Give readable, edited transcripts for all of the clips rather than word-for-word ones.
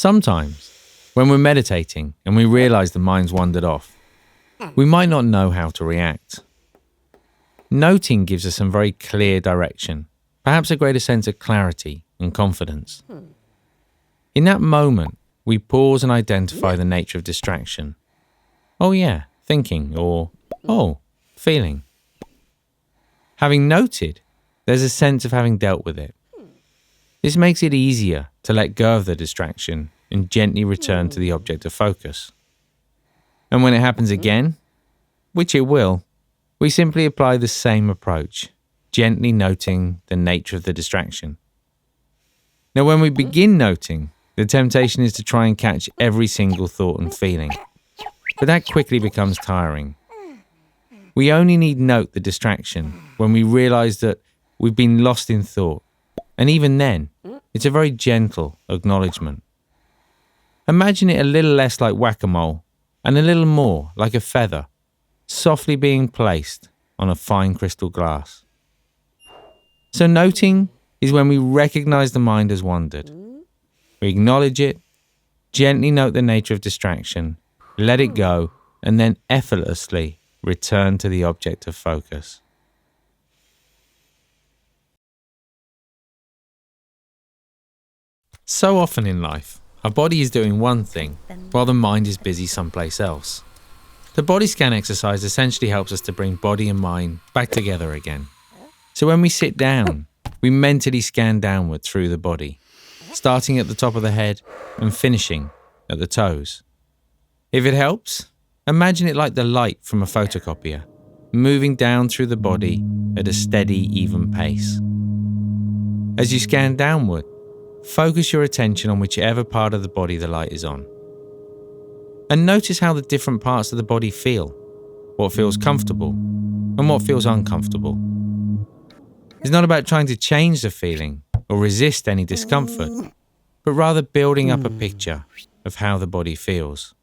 Sometimes, when we're meditating and we realize the mind's wandered off, we might not know how to react. Noting gives us some very clear direction, perhaps a greater sense of clarity and confidence. In that moment, we pause and identify the nature of distraction. Oh yeah, thinking, or oh, feeling. Having noted, there's a sense of having dealt with it. This makes it easier to let go of the distraction and gently return to the object of focus. And when it happens again, which it will, we simply apply the same approach, gently noting the nature of the distraction. Now, when we begin noting, the temptation is to try and catch every single thought and feeling, but that quickly becomes tiring. We only need note the distraction when we realize that we've been lost in thought, and even then, it's a very gentle acknowledgement. Imagine it a little less like whack-a-mole and a little more like a feather, softly being placed on a fine crystal glass. So noting is when we recognize the mind has wandered. We acknowledge it, gently note the nature of distraction, let it go, and then effortlessly return to the object of focus. So often in life, our body is doing one thing while the mind is busy someplace else. The body scan exercise essentially helps us to bring body and mind back together again. So when we sit down, we mentally scan downward through the body, starting at the top of the head and finishing at the toes. If it helps, imagine it like the light from a photocopier, moving down through the body at a steady, even pace. As you scan downward, focus your attention on whichever part of the body the light is on. And notice how the different parts of the body feel, what feels comfortable and what feels uncomfortable. It's not about trying to change the feeling or resist any discomfort, but rather building up a picture of how the body feels.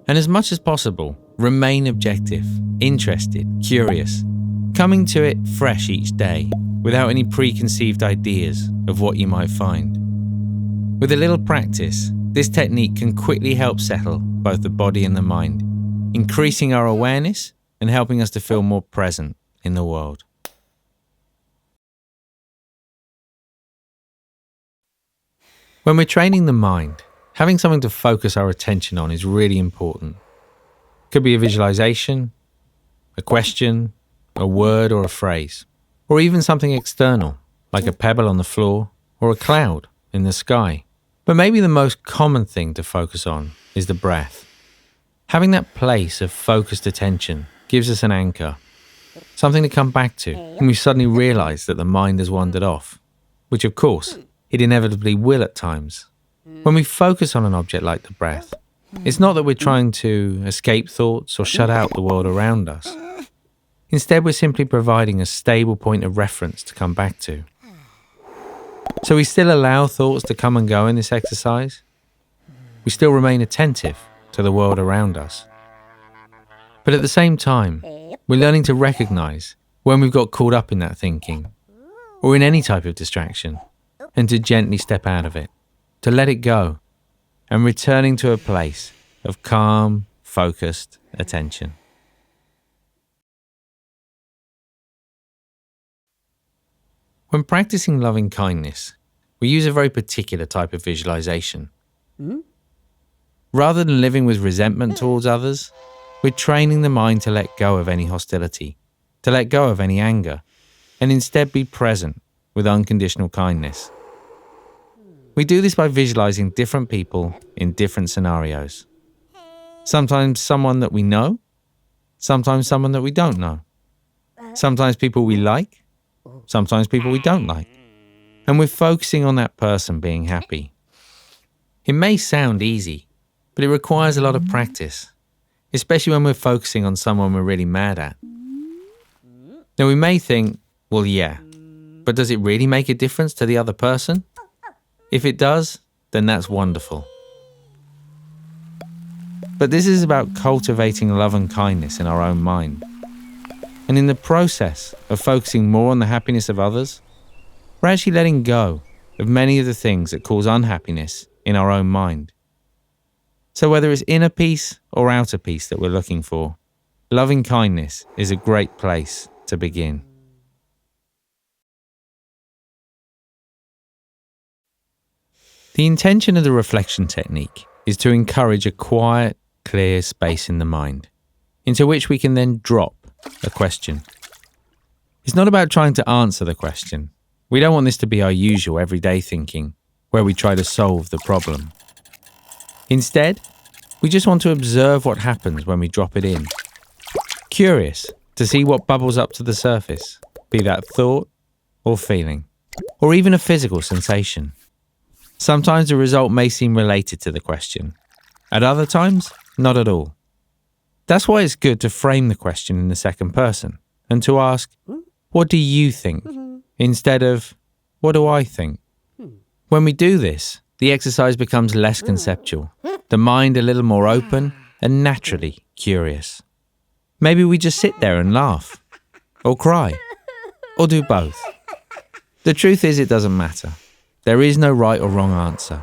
And as much as possible, remain objective, interested, curious, coming to it fresh each day, without any preconceived ideas of what you might find. With a little practice, this technique can quickly help settle both the body and the mind, increasing our awareness and helping us to feel more present in the world. When we're training the mind, having something to focus our attention on is really important. It could be a visualization, a question, a word or a phrase, or even something external, like a pebble on the floor or a cloud in the sky. But maybe the most common thing to focus on is the breath. Having that place of focused attention gives us an anchor, something to come back to when we suddenly realize that the mind has wandered off, which of course it inevitably will at times. When we focus on an object like the breath, it's not that we're trying to escape thoughts or shut out the world around us. Instead, we're simply providing a stable point of reference to come back to. So we still allow thoughts to come and go in this exercise. We still remain attentive to the world around us. But at the same time, we're learning to recognize when we've got caught up in that thinking or in any type of distraction, and to gently step out of it, to let it go, and returning to a place of calm, focused attention. When practicing loving kindness, we use a very particular type of visualization. Rather than living with resentment towards others, we're training the mind to let go of any hostility, to let go of any anger, and instead be present with unconditional kindness. We do this by visualizing different people in different scenarios. Sometimes someone that we know, sometimes someone that we don't know. Sometimes people we like, sometimes people we don't like. And we're focusing on that person being happy. It may sound easy, but it requires a lot of practice, especially when we're focusing on someone we're really mad at. Now we may think, well, yeah, but does it really make a difference to the other person? If it does, then that's wonderful. But this is about cultivating love and kindness in our own mind. And in the process of focusing more on the happiness of others, we're actually letting go of many of the things that cause unhappiness in in our own mind. So whether it's inner peace or outer peace that we're looking for, loving kindness is a great place to begin. The intention of the reflection technique is to encourage a quiet, clear space in the mind, into which we can then drop a question. It's not about trying to answer the question. We don't want this to be our usual everyday thinking, where we try to solve the problem. Instead, we just want to observe what happens when we drop it in. Curious to see what bubbles up to the surface, be that thought or feeling, or even a physical sensation. Sometimes the result may seem related to the question. At other times, not at all. That's why it's good to frame the question in the second person and to ask, what do you think? Instead of, what do I think? When we do this, the exercise becomes less conceptual, the mind a little more open and naturally curious. Maybe we just sit there and laugh, or cry, or do both. The truth is, it doesn't matter. There is no right or wrong answer.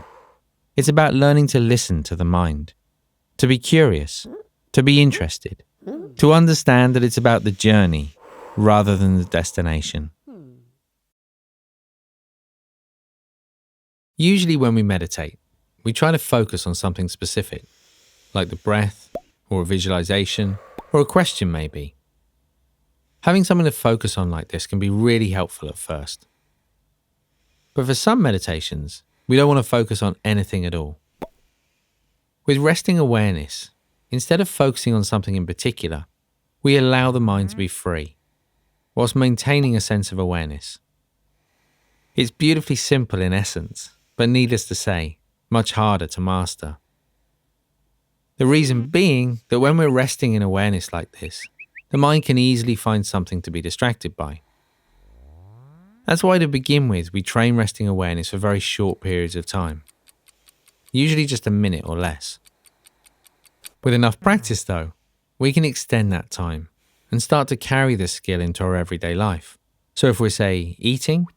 It's about learning to listen to the mind, to be curious, to be interested, to understand that it's about the journey rather than the destination. Usually when we meditate, we try to focus on something specific, like the breath, or a visualization, or a question maybe. Having something to focus on like this can be really helpful at first. But for some meditations, we don't want to focus on anything at all. With resting awareness, instead of focusing on something in particular, we allow the mind to be free, whilst maintaining a sense of awareness. It's beautifully simple in essence, but needless to say, much harder to master. The reason being that when we're resting in awareness like this, the mind can easily find something to be distracted by. That's why to begin with, we train resting awareness for very short periods of time, usually just a minute or less. With enough practice though, we can extend that time and start to carry this skill into our everyday life. So if we're, say, eating,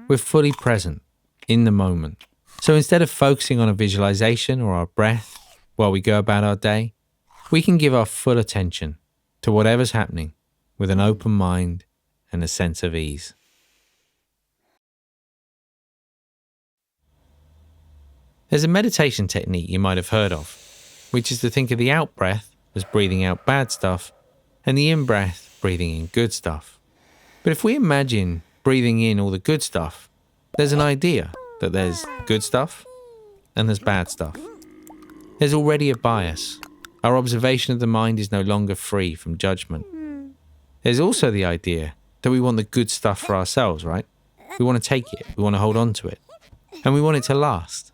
we're fully present, in the moment. So instead of focusing on a visualization or our breath while we go about our day, we can give our full attention to whatever's happening with an open mind and a sense of ease. There's a meditation technique you might have heard of, which is to think of the out-breath as breathing out bad stuff and the in-breath breathing in good stuff. But if we imagine breathing in all the good stuff, there's an idea that there's good stuff and there's bad stuff. There's already a bias. Our observation of the mind is no longer free from judgment. There's also the idea that we want the good stuff for ourselves, right? We want to take it, we want to hold on to it, and we want it to last.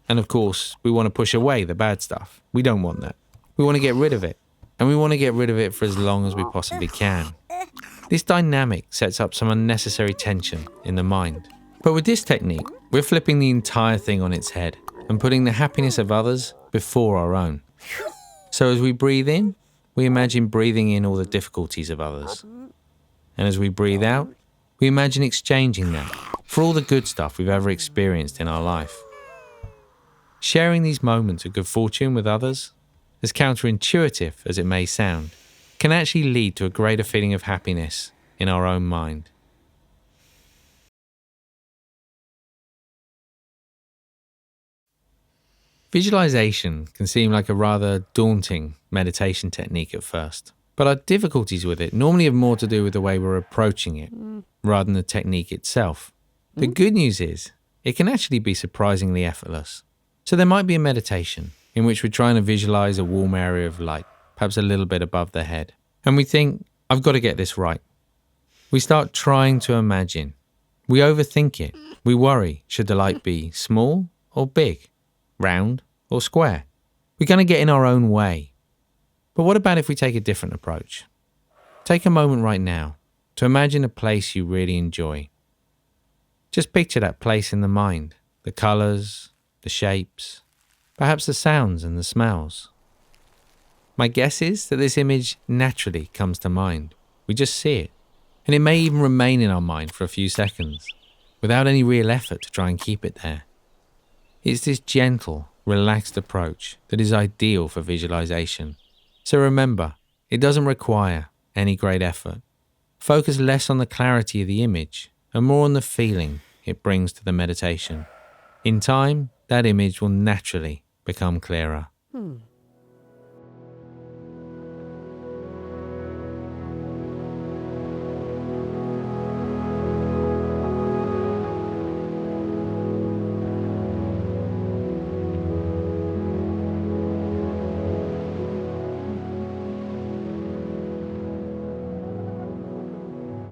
And of course, we want to push away the bad stuff. We don't want that. We want to get rid of it. And we want to get rid of it for as long as we possibly can. This dynamic sets up some unnecessary tension in the mind. But with this technique, we're flipping the entire thing on its head and putting the happiness of others before our own. So as we breathe in, we imagine breathing in all the difficulties of others. And as we breathe out, we imagine exchanging that for all the good stuff we've ever experienced in our life. Sharing these moments of good fortune with others, as counterintuitive as it may sound, can actually lead to a greater feeling of happiness in our own mind. Visualization can seem like a rather daunting meditation technique at first, but our difficulties with it normally have more to do with the way we're approaching it, rather than the technique itself. The good news is, it can actually be surprisingly effortless. So there might be a meditation in which we're trying to visualize a warm area of light, perhaps a little bit above the head. And we think, I've got to get this right. We start trying to imagine. We overthink it. We worry, should the light be small or big, round or square? We kind of get in our own way. But what about if we take a different approach? Take a moment right now to imagine a place you really enjoy. Just picture that place in the mind, the colors, the shapes, perhaps the sounds and the smells. My guess is that this image naturally comes to mind. We just see it, and it may even remain in our mind for a few seconds, without any real effort to try and keep it there. It's this gentle, relaxed approach that is ideal for visualization. So remember, it doesn't require any great effort. Focus less on the clarity of the image and more on the feeling it brings to the meditation. In time, that image will naturally become clearer.